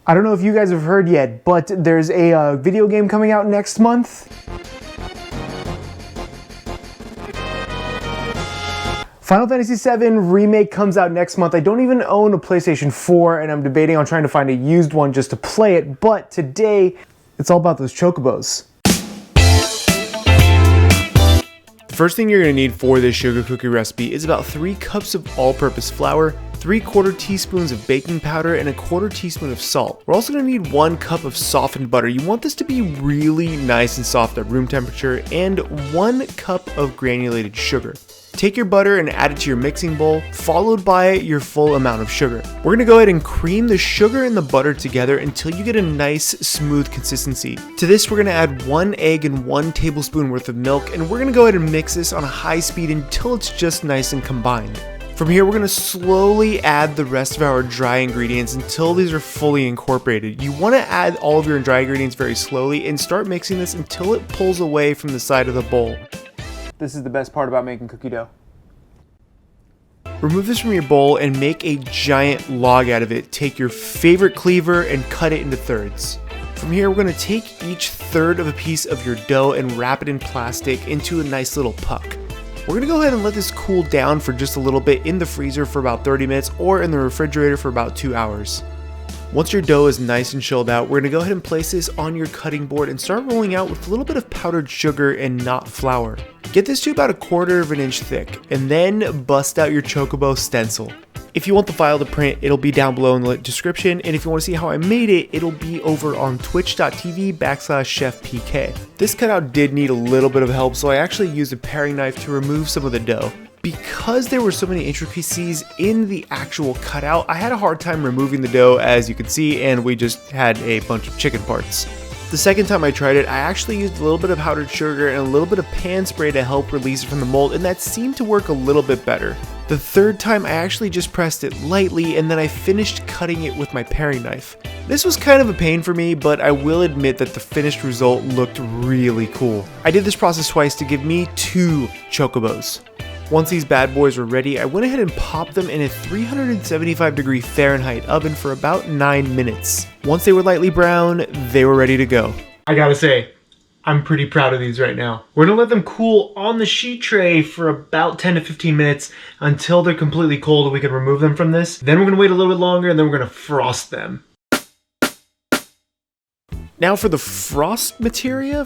I don't know if you guys have heard yet, but there's a video game coming out next month. Final Fantasy VII Remake comes out next month. I don't even own a PlayStation 4, and I'm debating on trying to find a used one just to play it, but today, it's all about those chocobos. The first thing you're going to need for this sugar cookie recipe is about 3 cups of all-purpose flour, 3/4 teaspoons of baking powder, and 1/4 teaspoon of salt. We're also going to need 1 cup of softened butter. You want this to be really nice and soft at room temperature, and 1 cup of granulated sugar. Take your butter and add it to your mixing bowl, followed by your full amount of sugar. We're going to go ahead and cream the sugar and the butter together until you get a nice smooth consistency. To this, we're going to add 1 egg and 1 tablespoon worth of milk, and we're going to go ahead and mix this on a high speed until it's just nice and combined. From here, we're going to slowly add the rest of our dry ingredients until these are fully incorporated. You want to add all of your dry ingredients very slowly and start mixing this until it pulls away from the side of the bowl. This is the best part about making cookie dough. Remove this from your bowl and make a giant log out of it. Take your favorite cleaver and cut it into thirds. From here, we're going to take each third of a piece of your dough and wrap it in plastic into a nice little puck. We're going to go ahead and let this cool down for just a little bit in the freezer for about 30 minutes or in the refrigerator for about 2 hours. Once your dough is nice and chilled out, we're going to go ahead and place this on your cutting board and start rolling out with a little bit of powdered sugar and not flour. Get this to about 1/4 of an inch thick, and then bust out your Chocobo stencil. If you want the file to print, it'll be down below in the description, and if you want to see how I made it, it'll be over on twitch.tv/CHEFPK. This cutout did need a little bit of help, so I actually used a paring knife to remove some of the dough. Because there were so many intricacies in the actual cutout, I had a hard time removing the dough, as you can see, and we just had a bunch of chicken parts. The second time I tried it, I actually used a little bit of powdered sugar and a little bit of pan spray to help release it from the mold, and that seemed to work a little bit better. The third time, I actually just pressed it lightly, and then I finished cutting it with my paring knife. This was kind of a pain for me, but I will admit that the finished result looked really cool. I did this process twice to give me 2 chocobos. Once these bad boys were ready, I went ahead and popped them in a 375-degree Fahrenheit oven for about 9 minutes. Once they were lightly brown, they were ready to go. I gotta say, I'm pretty proud of these right now. We're gonna let them cool on the sheet tray for about 10 to 15 minutes until they're completely cold and we can remove them from this. Then we're gonna wait a little bit longer and then we're gonna frost them. Now for the freeze materia,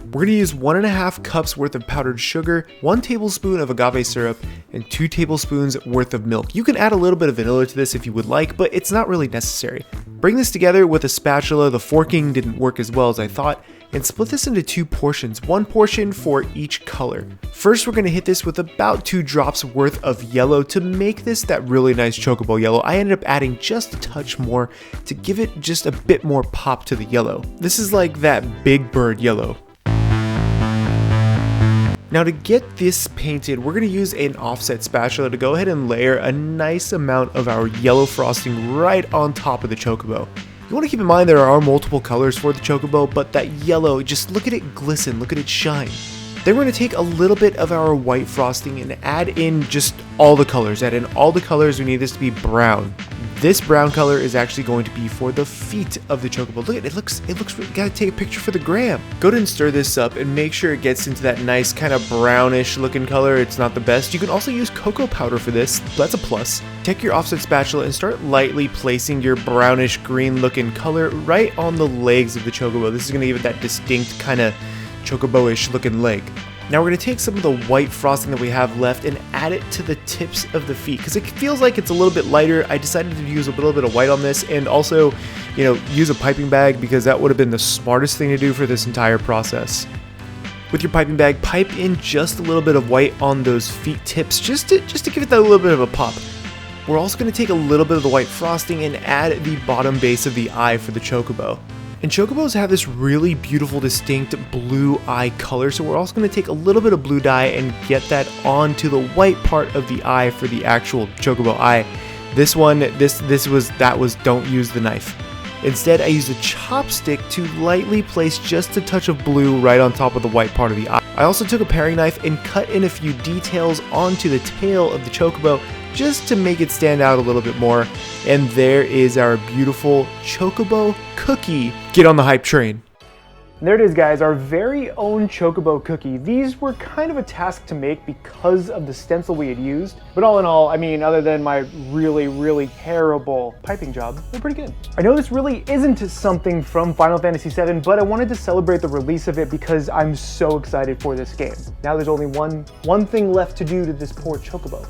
we're going to use 1.5 cups worth of powdered sugar, 1 tablespoon of agave syrup, and 2 tablespoons worth of milk. You can add a little bit of vanilla to this if you would like, but it's not really necessary. Bring this together with a spatula. The forking didn't work as well as I thought, and split this into 2 portions, 1 portion for each color. First, we're going to hit this with about 2 drops worth of yellow to make this that really nice chocobo yellow. I ended up adding just a touch more to give it just a bit more pop to the yellow. This is like that big bird yellow. Now to get this painted, we're going to use an offset spatula to go ahead and layer a nice amount of our yellow frosting right on top of the chocobo. You want to keep in mind there are multiple colors for the chocobo, but that yellow, just look at it glisten, look at it shine. Then we're going to take a little bit of our white frosting and add in just all the colors. Add in all the colors. We need this to be brown. This brown color is actually going to be for the feet of the chocobo. Look at it, it looks, gotta take a picture for the gram. Go ahead and stir this up and make sure it gets into that nice kind of brownish looking color. It's not the best. You can also use cocoa powder for this. That's a plus. Take your offset spatula and start lightly placing your brownish green looking color right on the legs of the chocobo. This is gonna give it that distinct kind of chocobo-ish looking leg. Now we're going to take some of the white frosting that we have left and add it to the tips of the feet because it feels like it's a little bit lighter. I decided to use a little bit of white on this and also, use a piping bag because that would have been the smartest thing to do for this entire process. With your piping bag, pipe in just a little bit of white on those feet tips just to give it that little bit of a pop. We're also going to take a little bit of the white frosting and add the bottom base of the eye for the chocobo. And chocobos have this really beautiful, distinct blue eye color, so we're also going to take a little bit of blue dye and get that onto the white part of the eye for the actual chocobo eye. This one, don't use the knife. Instead, I used a chopstick to lightly place just a touch of blue right on top of the white part of the eye. I also took a paring knife and cut in a few details onto the tail of the chocobo just to make it stand out a little bit more. And there is our beautiful Chocobo cookie. Get on the hype train. There it is, guys, our very own Chocobo cookie. These were kind of a task to make because of the stencil we had used. But all in all, I mean, other than my really terrible piping job, they're pretty good. I know this really isn't something from Final Fantasy VII, but I wanted to celebrate the release of it because I'm so excited for this game. Now there's only one thing left to do to this poor Chocobo.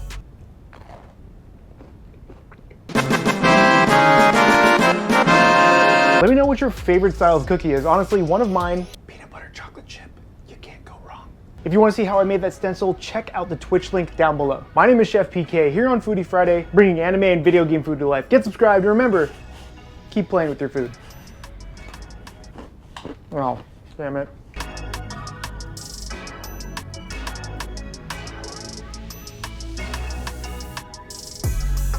Let me know what your favorite style of cookie is. Honestly, one of mine, peanut butter chocolate chip. You can't go wrong. If you want to see how I made that stencil, check out the Twitch link down below. My name is Chef PK here on Foodie Friday, bringing anime and video game food to life. Get subscribed and remember, keep playing with your food. Oh, damn it.